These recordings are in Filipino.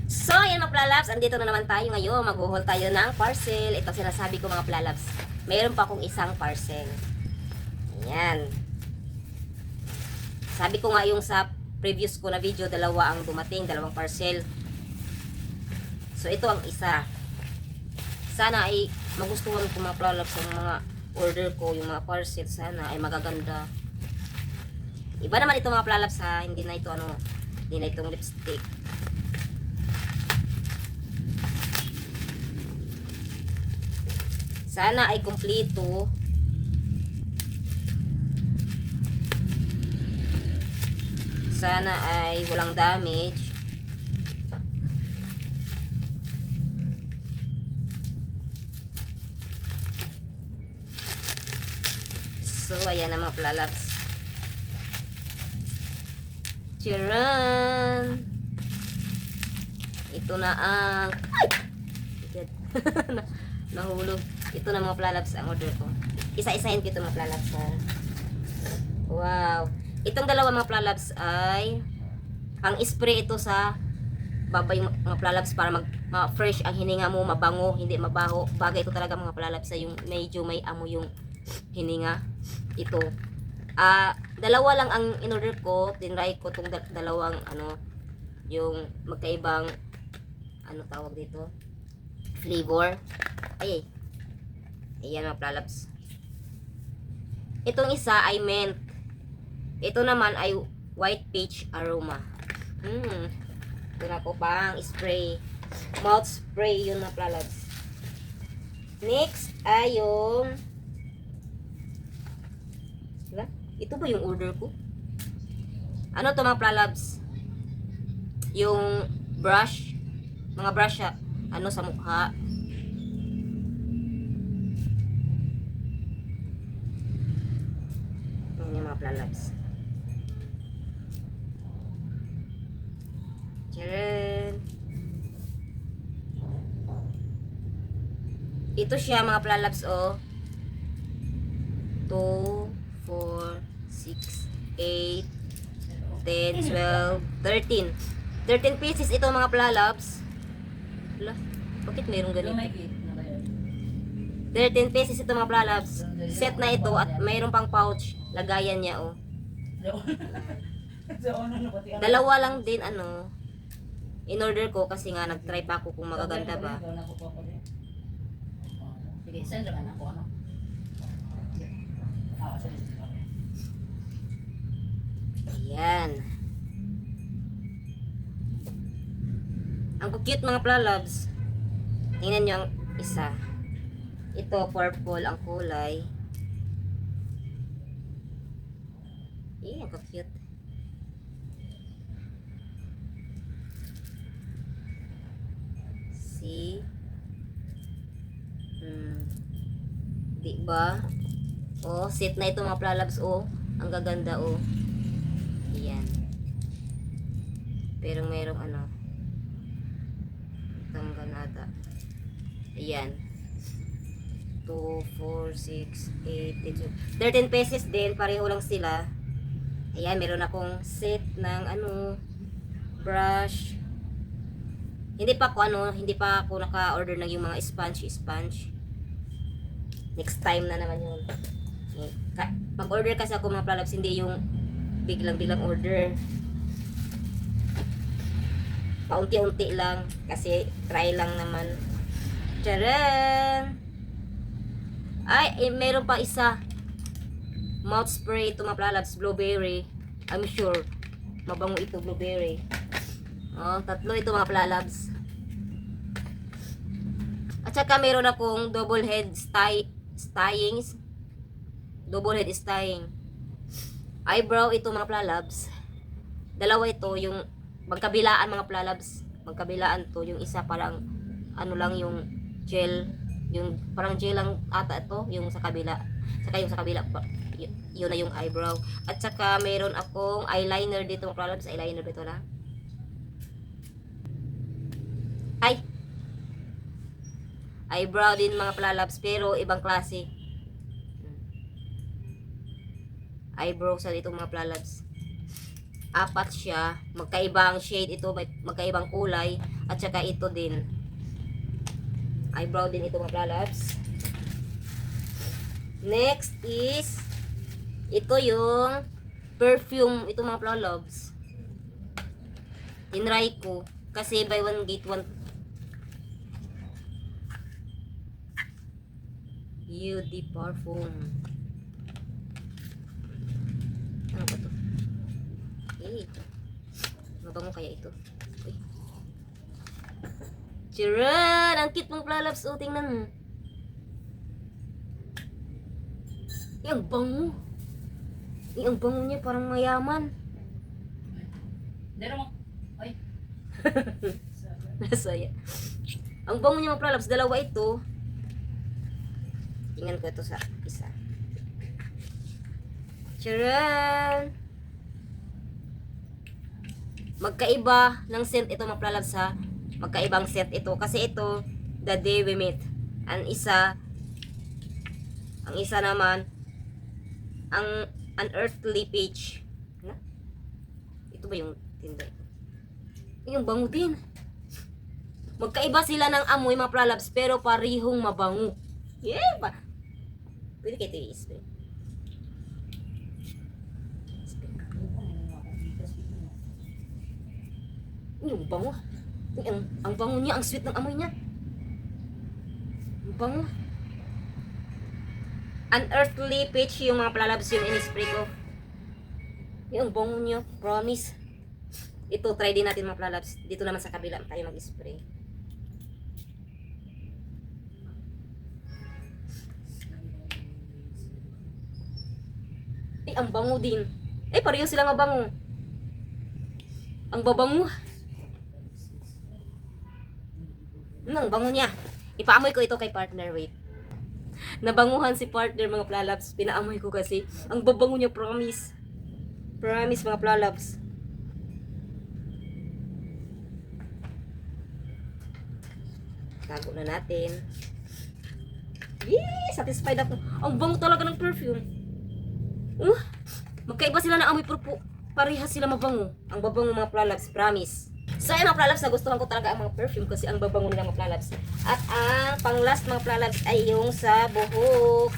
So, ayan mga plalabs, andito na naman tayo ngayon. Mag-haul tayo ng parcel. Ito sinasabi ko mga plalabs. Mayroon pa akong isang parcel. Ayan. Sabi ko nga yung sa previous ko na video, dalawa ang dumating, dalawang parcel. So, ito ang isa. Sana ay magustuhan ko mga plalabs ang mga order ko, yung mga parcel. Sana ay magaganda. Iba naman ito mga plalabs ha. Hindi na ito ano, hindi na itong lipstick. Sana ay kumpleto. Sana ay walang damage. So, ayan na mga plalabs. Charan! Ito na ang... Ay! Nahulog. Ito na mga plalabs ang order ko. Isa-isahin ko ito mga plalabs ha. Wow. Itong dalawa mga plalabs ay ang spray ito sa babay mga plalabs para fresh ang hininga mo, mabango, hindi mabaho. Bagay ito talaga mga plalabs sa yung medyo may amoy yung hininga. Ito. Dalawa lang ang in-order ko. Tinry ko tong dalawang ano, yung magkaibang ano tawag dito? Flavor. Ay. Ayan mga plalabs. Itong isa ay mint. Ito naman ay white peach aroma. Ito na ko pang spray. Mouth spray yun mga plalabs. Next ay yung diba? Ito ba yung order ko? Ano to mga plalabs? Yung brush. Mga brush ano sa mukha. Yung mga plalabs. Charan. Ito siya mga plalabs oh. 2, 4, 6, 8, 10, 12, 13. 13 pieces ito mga plalabs. Wala. Bakit mayroong ganito? 13 pieces ito mga plalabs. Set na ito at mayroon pang pouch. Lagayan niya oh. Dalawa lang din ano. In order ko kasi nga nag-try pa ako kung magaganda ba. Sige, send naman ako ano. Ayan. Ang cute mga plalabs. Tingnan nyo ang isa. Ito purple ang kulay. Ang cute. See? Diba? Oh, set na ito mga plalabs oh. Ang gaganda oh. Ayan. Pero mayroong ano. Tanggal nata. Ayan. 2, 4, 6, 8, 13 pesos din. Pareho lang sila. Ayan, meron akong set ng ano, brush. Hindi pa ako naka-order ng yung mga sponge. Next time na naman yun. Mag-order kasi ako mga plalabs, hindi yung biglang order. Paunti-unti lang kasi try lang naman. Charan! Ay, meron pa isa. Mouth spray ito mga plalabs, blueberry. I'm sure mabango ito blueberry. Oh, tatlo ito mga plalabs. At saka meron akong double head styings. Double head stying. Eyebrow ito mga plalabs. Dalawa ito yung magkabilaan mga plalabs. Magkabilaan to, yung isa parang ano lang yung gel, yung parang gel lang ata ito, yung sa kabila. Saka yung sa kabila yun na yung eyebrow. At saka meron akong eyeliner dito mga plalabs, eyeliner dito na. Ay! Eyebrow din mga plalabs pero ibang klase. Eyebrow sa dito mga plalabs. Apat siya. Magkaibang shade ito, may magkaibang kulay. At saka ito din. Eyebrow din ito mga lalabs. Next is, ito yung perfume. Ito mga lalabs. Tinry ko. Kasi buy one get one. UD Parfum. Ano ba to? Mabango kaya ito? Uy. Charan! Ang cute mong lalabs. O, tingnan mo. Ang bango. Ang bango niya parang mayaman. Dero mo. Ay. Nasaya. Ang bango niya mga lalabs. Dalawa ito. Tingnan ko ito sa isa. Charan! Magkaiba ng scent ito mga lalabs ha. Magkaibang scent ito. Kasi ito, the day we meet. Ang isa naman, ang unearthly peach. Ano? Ito ba yung tinda? Yung bango din. Magkaiba sila ng amoy mga lalabs pero parihong mabango. Yeah ba? Pwede kayo ito i-spray. Yung bango. Ang bango niya, ang sweet ng amoy niya. Ang bango. Unearthly peach yung mga lalabs yung in-spray ko. Yung bango niya, promise. Ito, try din natin mga lalabs. Dito naman sa kabila tayo mag-spray. Ang bango din. Pareho sila mabango. Ang babango. Ang bango niya. Ipaamoy ko ito kay partner, wait. Nabanguhan si partner mga lalabs. Pinaamoy ko kasi. Ang babango niya, promise. Promise mga lalabs. Tago na natin. Yee! Satisfied ako. Ang bango talaga ng perfume. Magkaiba sila ng amoy pero parehas sila mabango. Ang babango mga lalabs, promise. So ay mga lalabs, nagustuhan ko talaga ang mga perfume kasi ang babango nila mga lalabs. At ang pang last mga lalabs ay yung sa buhok.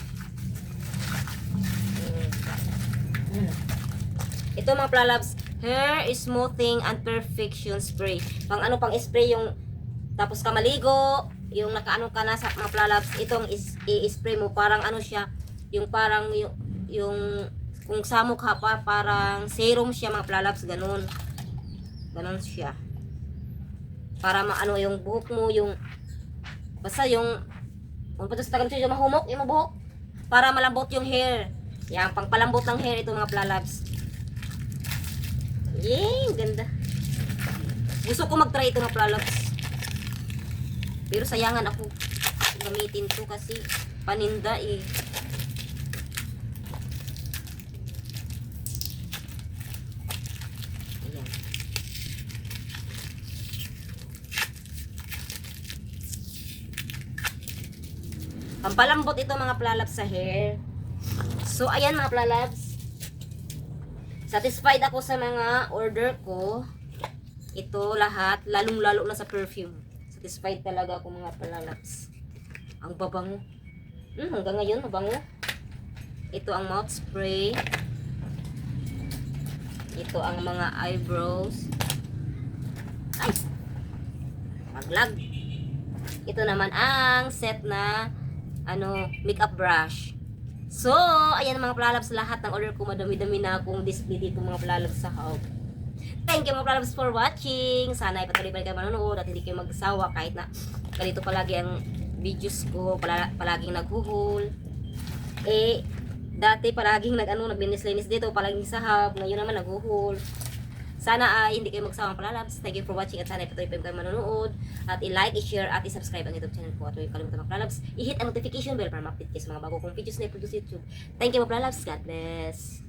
Ito mga lalabs, hair smoothing and perfection spray. Pang spray yung tapos ka maligo, yung nakaano ka na sa mga lalabs, itong i-spray mo parang siya, yung parang yung kung samok ha pa, parang serum siya mga lalabs, ganun siya para yung buhok mo, yung basta yung patos tagal siya mahumok yung buhok para malambot yung hair. Yan, pang palambot ng hair ito mga lalabs. Yay, ganda. Gusto ko mag-try ito mga lalabs pero sayangan ako gamitin to kasi paninda Ayan. Pampalambot ito mga lalabs sa hair. So ayan mga lalabs. Satisfied ako sa mga order ko. Ito lahat, lalong-lalo na sa perfume. Satisfied talaga ako mga lalabs. Ang babango. Hanggang ngayon mabango. Ito ang mouth spray. Ito ang mga eyebrows. Ay! Maglag. Ito naman ang set na makeup brush. So, ayan mga lalabs, lahat ng order ko, madami-dami na akong display dito mga lalabs sa hub. Thank you mga lalabs for watching. Sana ay patuloy pa rin kayo manonood at hindi kayo magsawa kahit na ganito palagi ang videos ko, palaging naghuhul. Dati palaging naglinis-linis dito, palaging sa hub, ngayon naman naghuhul. Sana ay hindi kayo magsawang palalabs. Thank you for watching at sana ay patuloy pa kayo manonood. At i-like, i-share at i-subscribe ang YouTube channel ko. At huwag kalimutan mga palalabs. I-hit ang notification bell para ma-update kayo sa mga bago kong videos na i-produce YouTube. Thank you mga palalabs. God bless.